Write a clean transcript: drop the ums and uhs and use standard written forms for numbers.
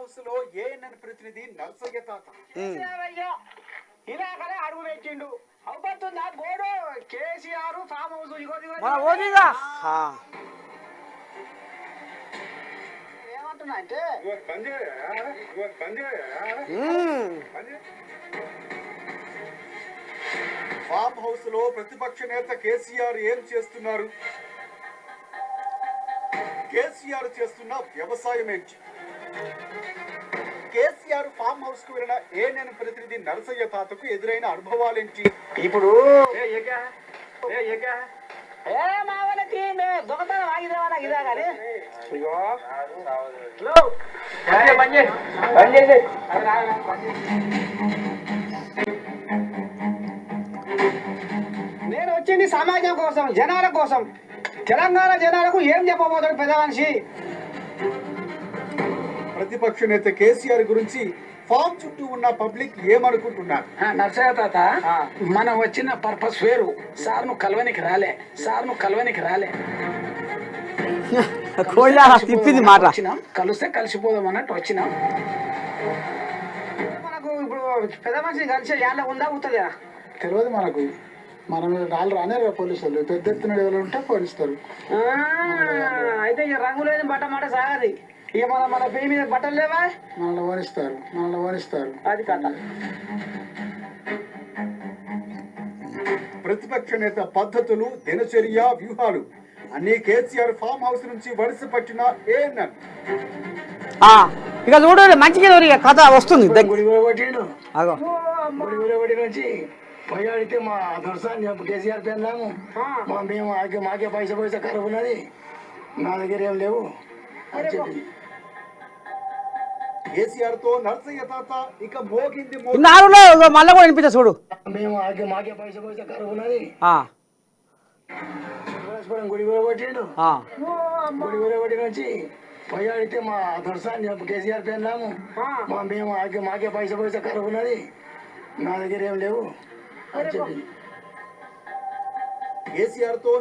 House లో ANN ప్రతినిధి నర్సయ్య తాత ఇలాగనే అడుగు పెట్టిండు అవుతుందా బోర్డు కేసీఆర్ ఫామ్ హౌస్ ఏమంటున్నా అంటే ఫామ్ హౌస్ లో ప్రతిపక్ష నేత కేసీఆర్ ఏం చేస్తున్నారు? కేసీఆర్ చేస్తున్న వ్యవసాయం ఏంటి? కేసీఆర్ ఫామ్ హౌస్ కు వెళ్ళిన ఏఎన్ఎన్ ప్రతినిధి నరసయ్య తాతకు ఎదురైన అనుభవాలేంటి? ఇప్పుడు మావలకి దొంగతనం ఆగిదేమన్నా ఇదా కానీ నేను వచ్చింది సమాజం కోసం, జనాల కోసం. తెలంగాణ జనాలకు ఏం చెప్పబోతాడు పెద్ద మనిషి? ప్రతిపక్ష నేత కేసీఆర్ గురించి ఫామ్ చుట్టూ ఉన్న పబ్లిక్ ఏమనుకుంటున్నారు? నర్సయ్య తాత, మనం వచ్చిన పర్పస్ వేరు. సార్ను కలవనికి రాలే, తిప్పింది మాట. వచ్చినాం, కలిస్తే కలిసిపోదాం అన్నట్టు వచ్చినాం. మనకు ఇప్పుడు పెద్ద మనిషి కలిసి యాళ్ళ ఉందా అవుతుందా తెలియదు మనకు. మనం వాళ్ళు రానే పోలీసులు పెద్ద ఎత్తున ఎవరు ఉంటే పోలీస్తారు. అయితే ఇక రంగు లేని బట్ట మాట సాగది. ఇక మన పేరు మీద బట్టలు లేవా, మనల్ని ఓనిస్తారు. అది కథ. ప్రతిపక్ష నేత పద్ధతులు, దినచర్య, వ్యూహాలు అన్ని కేసీఆర్ ఫామ్ హౌస్ నుంచి వలస పట్టిన ఏఎన్ఎన్. ఇక చూడండి మంచిగా కథ వస్తుంది. గుడి కొట్టిండు, గుడి నుంచి పోయాడితే మా దొరసాన్ని కేసీఆర్ పెన్నాము. మేము మాకే పైసా కరువు ఉన్నది, నా దగ్గర ఏం లేవు అని చెప్పింది. కేసీఆర్ తో నర్సయ్య తాత ఇక మోగింది మళ్ళా కూడా వినిపించా చూడు. మేము మాకే పైసా కరువు ఉన్నది. గుడి కొట్టిండు, గుడి కొట్టి నుంచి పోయాడితే మా దొరసాన్ని కేసీఆర్ పెన్నాము. మేము మాకే పైసా కరువు ఉన్నది, నా దగ్గర ఏం లేవు అని చెప్పింది. కేసీఆర్ తో